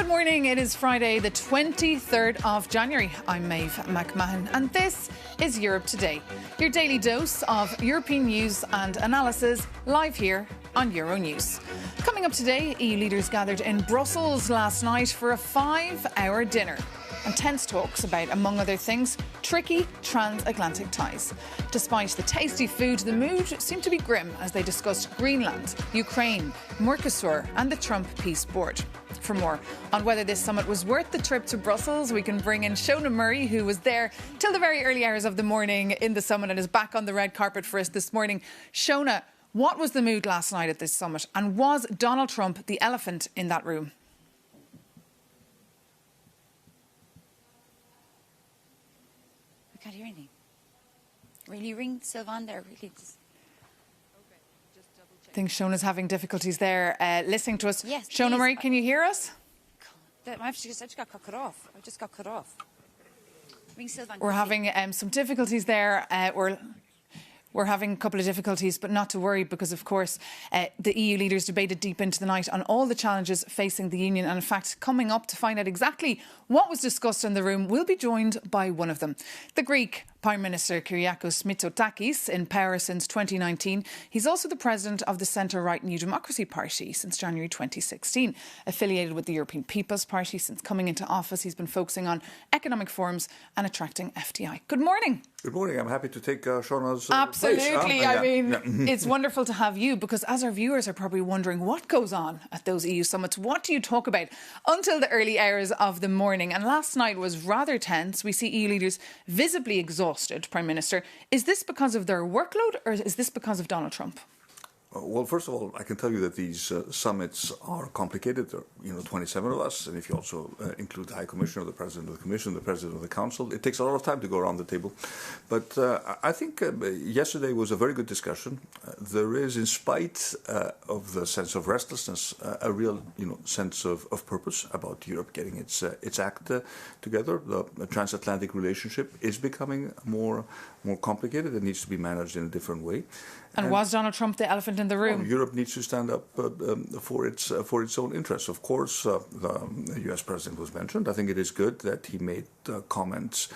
Good morning. It is Friday, the 23rd of January. I'm Maeve McMahon, and this is Europe Today, your daily dose of European news and analysis, live here on Euronews. Coming up today, EU leaders gathered in Brussels last night for a 5-hour dinner and tense talks about, among other things, tricky transatlantic ties. Despite the tasty food, the mood seemed to be grim as they discussed Greenland, Ukraine, Mercosur and the Trump peace board. For more on whether this summit was worth the trip to Brussels, we can bring in Shona Murray, who was there till the very early hours of the morning in the summit and is back on the red carpet for us this morning. Shona, what was the mood last night at this summit, and was Donald Trump the elephant in that room? We can't hear anything. Really ring Sylvan there, really. I think Shona's having difficulties there listening to us. Yes, Shona please. Murray, can you hear us? I just got cut off. I just got cut off. Ring Sylvan. We're having some difficulties there. We're having a couple of difficulties, but not to worry because, of course, the EU leaders debated deep into the night on all the challenges facing the Union. And in fact, coming up to find out exactly what was discussed in the room, we'll be joined by one of them, the Greek Prime Minister Kyriakos Mitsotakis, in power since 2019. He's also the president of the centre-right New Democracy Party since January 2016. Affiliated with the European People's Party since coming into office, he's been focusing on economic reforms and attracting FDI. Good morning. Good morning. I'm happy to take Shauna's Absolutely. place. I mean, it's wonderful to have you because as our viewers are probably wondering what goes on at those EU summits, what do you talk about until the early hours of the morning? And last night was rather tense. We see EU leaders visibly exhausted, Prime Minister. Is this because of their workload or is this because of Donald Trump? Well, first of all, I can tell you that these summits are complicated. There are, 27 of us, and if you also include the High Commissioner, the President of the Commission, the President of the Council, it takes a lot of time to go around the table. But I think yesterday was a very good discussion. There is, in spite of the sense of restlessness, a real, sense of purpose about Europe getting its act together. The transatlantic relationship is becoming more complicated. It needs to be managed in a different way. And was Donald Trump the elephant in the room? Well, Europe needs to stand up for its own interests. Of course, the U.S. president was mentioned. I think it is good that he made comments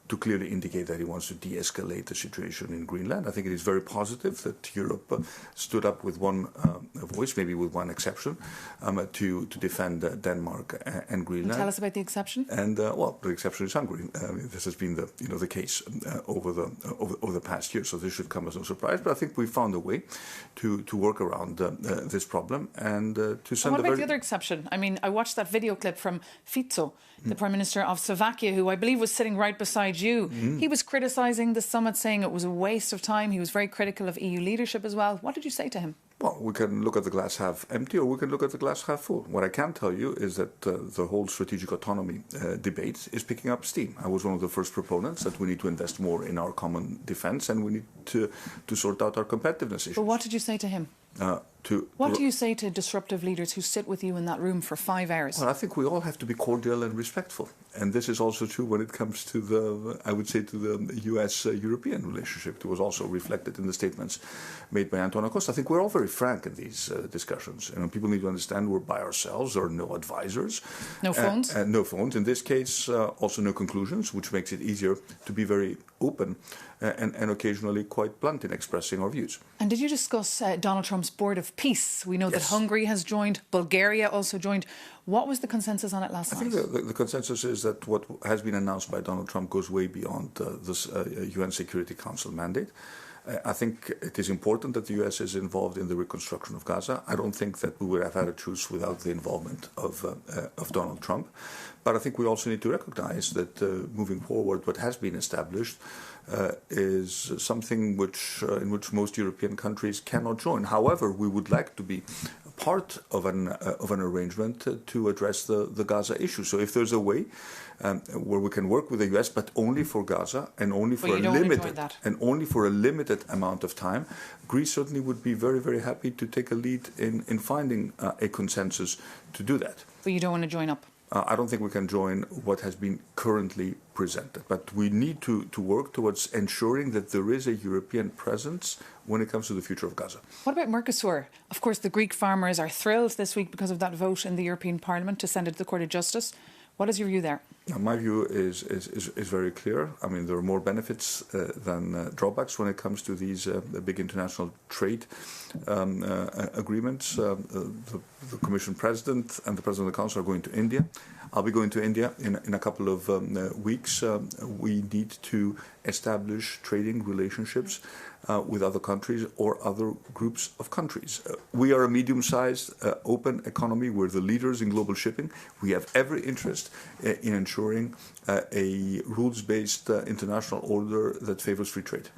to clearly indicate that he wants to de-escalate the situation in Greenland. I think it is very positive that Europe stood up with one voice, maybe with one exception, to defend Denmark and Greenland. Tell us about the exception. And the exception is Hungary. This has been the case over the past year, so this should come as no surprise. But I think we found a way to work around this problem and to send. What about the other exception? I mean, I watched that video clip from Fico, the Prime Minister of Slovakia, who I believe was sitting right beside you. He was criticising the summit, saying it was a waste of time. He was very critical of EU leadership as well. What did you say to him? Well, we can look at the glass half empty or we can look at the glass half full. What I can tell you is that the whole strategic autonomy debate is picking up steam. I was one of the first proponents that we need to invest more in our common defence and we need to sort out our competitiveness issues. But what did you say to him? What do you say to disruptive leaders who sit with you in that room for 5 hours? Well, I think we all have to be cordial and respectful. And this is also true when it comes to the US-European relationship. It was also reflected in the statements made by Antonio Costa. I think we're all very frank in these discussions. People need to understand we're by ourselves. There are no advisors. No phones? No phones. In this case, also no conclusions, which makes it easier to be very open and occasionally quite blunt in expressing our views. And did you discuss Donald Trump's Board of Peace? We know that Hungary has joined, Bulgaria also joined. What was the consensus on it last night? I think the consensus is that what has been announced by Donald Trump goes way beyond this UN Security Council mandate. I think it is important that the US is involved in the reconstruction of Gaza. I don't think that we would have had a truce without the involvement of Donald Trump. But I think we also need to recognize that moving forward, what has been established is something in which most European countries cannot join. However, we would like to be part of an arrangement to address the Gaza issue. So if there's a way where we can work with the US, but only for Gaza and only for a limited amount of time, Greece certainly would be very, very happy to take a lead in finding a consensus to do that. But you don't want to join up? I don't think we can join what has been currently presented. But we need to work towards ensuring that there is a European presence when it comes to the future of Gaza. What about Mercosur? Of course, the Greek farmers are thrilled this week because of that vote in the European Parliament to send it to the Court of Justice. What is your view there? My view is very clear. I mean, there are more benefits than drawbacks when it comes to these big international trade agreements. The Commission President and the President of the Council are going to India. I'll be going to India in a couple of weeks. We need to establish trading relationships with other countries or other groups of countries. We are a medium-sized, open economy. We're the leaders in global shipping. We have every interest in ensuring a rules-based international order that favors free trade.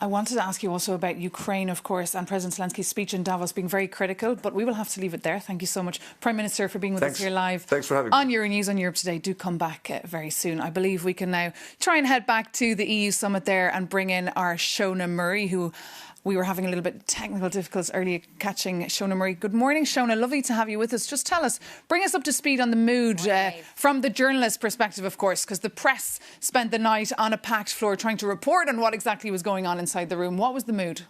I wanted to ask you also about Ukraine, of course, and President Zelensky's speech in Davos being very critical, but we will have to leave it there. Thank you so much, Prime Minister, for being with us here live. Thanks for having me. On Euronews on Europe Today. Do come back very soon. I believe we can now try and head back to the EU summit there and bring in our Shona Murray, who we were having a little bit technical difficulties earlier catching Shona Murray. Good morning, Shona. Lovely to have you with us. Just tell us, bring us up to speed on the mood from the journalist perspective, of course, because the press spent the night on a packed floor trying to report on what exactly was going on inside the room. What was the mood?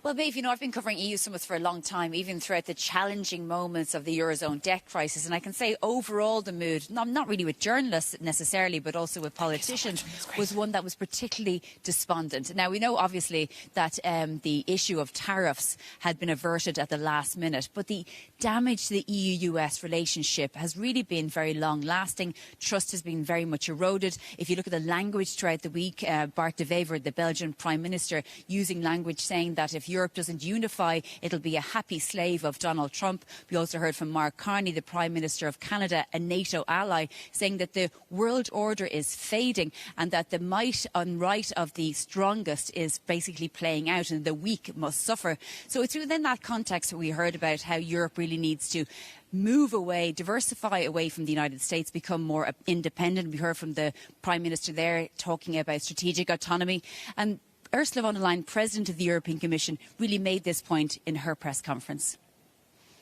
Well, Maeve, you know, I've been covering EU summits for a long time, even throughout the challenging moments of the Eurozone debt crisis. And I can say overall the mood, not really with journalists necessarily, but also with politicians, was one that was particularly despondent. Now, we know, obviously, that the issue of tariffs had been averted at the last minute, but the damage to the EU-US relationship has really been very long-lasting. Trust has been very much eroded. If you look at the language throughout the week, Bart de Wever, the Belgian Prime Minister, using language saying that if Europe doesn't unify, it'll be a happy slave of Donald Trump. We also heard from Mark Carney, the Prime Minister of Canada, a NATO ally, saying that the world order is fading and that the might and right of the strongest is basically playing out and the weak must suffer. So it's within that context that we heard about how Europe really needs to move away, diversify away from the United States, become more independent. We heard from the Prime Minister there talking about strategic autonomy. And Ursula von der Leyen, President of the European Commission, really made this point in her press conference.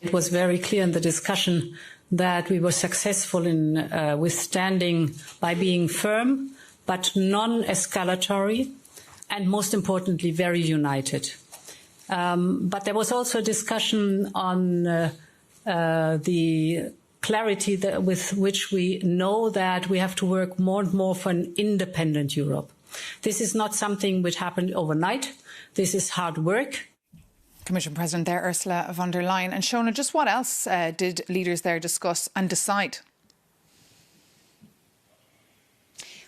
It was very clear in the discussion that we were successful in withstanding by being firm but non-escalatory and, most importantly, very united. But there was also a discussion on the clarity with which we know that we have to work more and more for an independent Europe. This is not something which happened overnight. This is hard work. Commission President there, Ursula von der Leyen. And Shona, just what else did leaders there discuss and decide?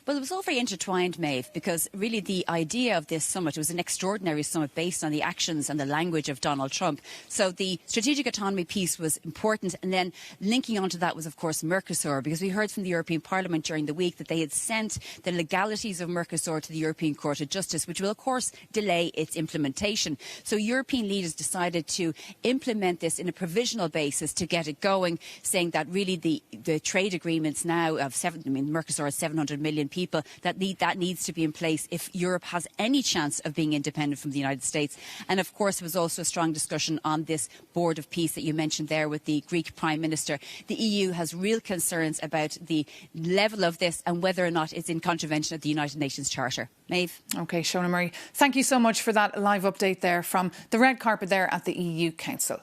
Well, it was all very intertwined, Maeve, because really the idea of this summit was an extraordinary summit based on the actions and the language of Donald Trump. So the strategic autonomy piece was important. And then linking onto that was, of course, Mercosur, because we heard from the European Parliament during the week that they had sent the legalities of Mercosur to the European Court of Justice, which will, of course, delay its implementation. So European leaders decided to implement this in a provisional basis to get it going, saying that really the trade agreements now of Mercosur has 700 million people, that needs to be in place if Europe has any chance of being independent from the United States. And of course, there was also a strong discussion on this board of peace that you mentioned there with the Greek Prime Minister. The EU has real concerns about the level of this and whether or not it's in contravention of the United Nations Charter. Maeve. OK, Shona Murray, thank you so much for that live update there from the red carpet there at the EU Council.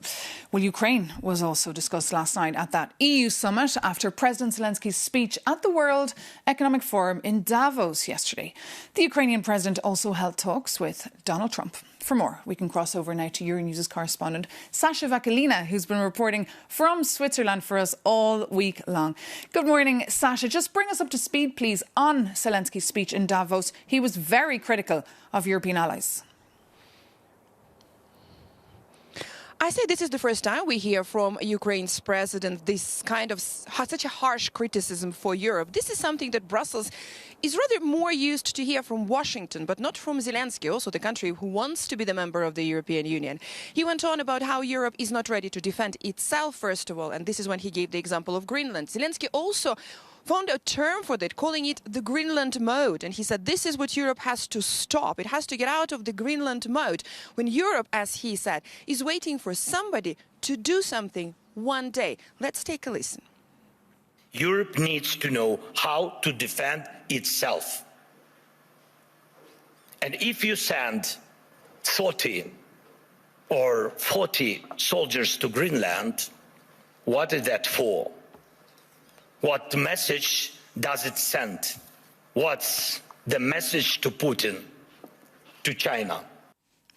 Well, Ukraine was also discussed last night at that EU summit after President Zelensky's speech at the World Economic Forum in Davos yesterday. The Ukrainian president also held talks with Donald Trump. For more, we can cross over now to Euronews' correspondent Sasha Vakalina, who's been reporting from Switzerland for us all week long. Good morning, Sasha. Just bring us up to speed, please, on Zelensky's speech in Davos. He was very critical of European allies. I say this is the first time we hear from Ukraine's president this kind of such a harsh criticism for Europe. This is something that Brussels is rather more used to hear from Washington, but not from Zelensky, also the country who wants to be the member of the European Union. He went on about how Europe is not ready to defend itself, first of all, and this is when he gave the example of Greenland. Zelensky also found a term for that, calling it the Greenland mode. And he said this is what Europe has to stop. It has to get out of the Greenland mode. When Europe, as he said, is waiting for somebody to do something one day. Let's take a listen. Europe needs to know how to defend itself. And if you send 30 or 40 soldiers to Greenland, what is that for? What message does it send? What's the message to Putin, to China?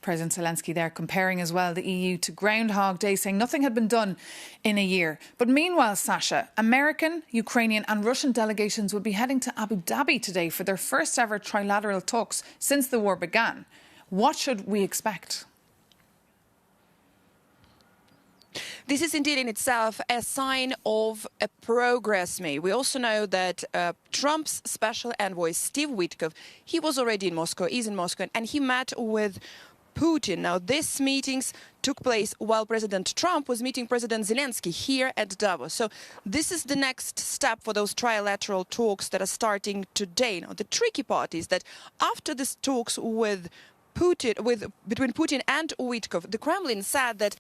President Zelensky there comparing as well the EU to Groundhog Day, saying nothing had been done in a year. But meanwhile, Sasha, American, Ukrainian and Russian delegations will be heading to Abu Dhabi today for their first ever trilateral talks since the war began. What should we expect? This is indeed in itself a sign of a progress, May. We also know that Trump's special envoy, Steve Witkoff, he was already in Moscow, is in Moscow, and he met with Putin. Now, these meetings took place while President Trump was meeting President Zelensky here at Davos. So this is the next step for those trilateral talks that are starting today. Now, the tricky part is that after these talks with Putin, between Putin and Witkoff, the Kremlin said that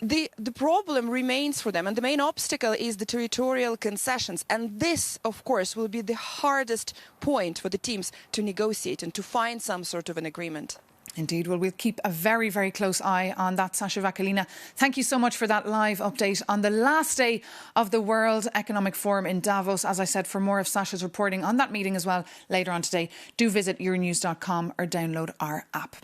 the problem remains for them, and the main obstacle is the territorial concessions. And this, of course, will be the hardest point for the teams to negotiate and to find some sort of an agreement. Indeed. Well, we'll keep a very, very close eye on that, Sasha Vakalina. Thank you so much for that live update on the last day of the World Economic Forum in Davos. As I said, for more of Sasha's reporting on that meeting as well later on today, do visit Euronews.com or download our app.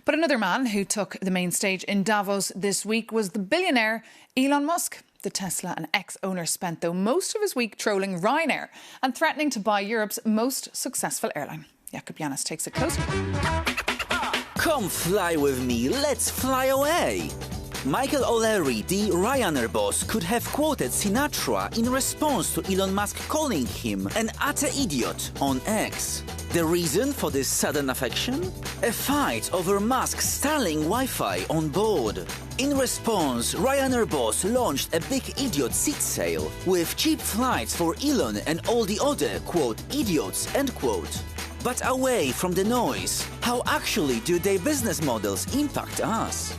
But another man who took the main stage in Davos this week was the billionaire Elon Musk. The Tesla and ex-owner spent, though, most of his week trolling Ryanair and threatening to buy Europe's most successful airline. Jakub Janis takes a closer look. Come fly with me, let's fly away! Michael O'Leary, the Ryanair boss, could have quoted Sinatra in response to Elon Musk calling him an utter idiot on X. The reason for this sudden affection? A fight over Musk's Starlink Wi-Fi on board. In response, Ryanair boss launched a big idiot seat sale with cheap flights for Elon and all the other, quote, idiots, end quote. But away from the noise, how actually do their business models impact us?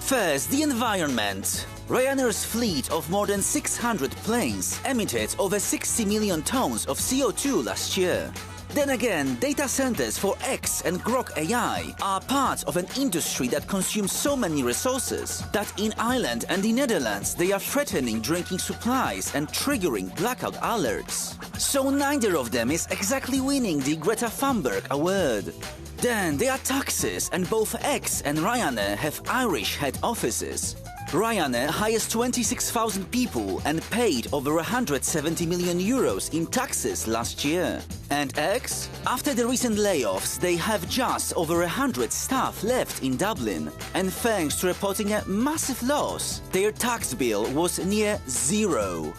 First, the environment. Ryanair's fleet of more than 600 planes emitted over 60 million tons of CO2 last year. Then again, data centers for X and Grok AI are part of an industry that consumes so many resources that in Ireland and the Netherlands they are threatening drinking supplies and triggering blackout alerts. So neither of them is exactly winning the Greta Thunberg award. Then there are taxes, and both X and Ryanair have Irish head offices. Ryanair hires 26,000 people and paid over 170 million euros in taxes last year. And X? After the recent layoffs, they have just over 100 staff left in Dublin. And thanks to reporting a massive loss, their tax bill was near zero.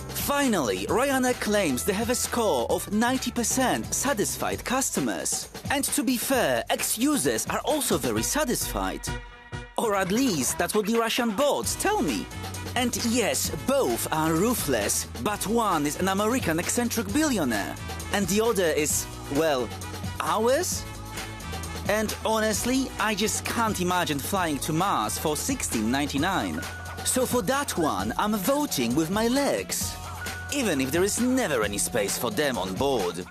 Finally, Ryanair claims they have a score of 90% satisfied customers. And to be fair, X-users are also very satisfied. Or at least that's what the Russian bots tell me. And yes, both are ruthless, but one is an American eccentric billionaire. And the other is, well, ours? And honestly, I just can't imagine flying to Mars for $16.99. So for that one, I'm voting with my legs. Even if there is never any space for them on board.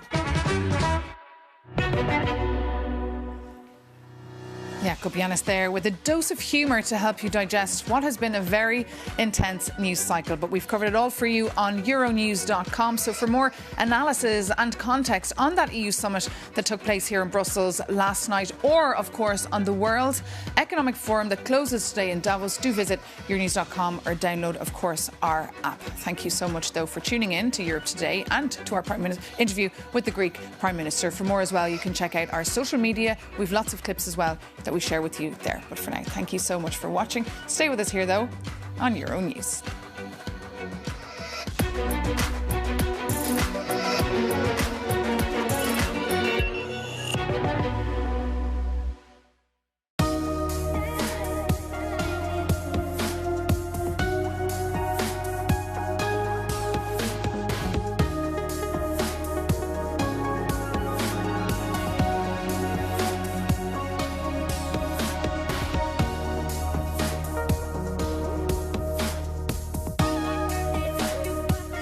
Jakub Janis there with a dose of humour to help you digest what has been a very intense news cycle. But we've covered it all for you on Euronews.com. So for more analysis and context on that EU summit that took place here in Brussels last night, or of course on the World Economic Forum that closes today in Davos, do visit Euronews.com or download, of course, our app. Thank you so much, though, for tuning in to Europe Today and to our Prime Minister interview with the Greek Prime Minister. For more as well, you can check out our social media. We've lots of clips as well that we share with you there. But for now, thank you so much for watching. Stay with us here, though, on Euronews.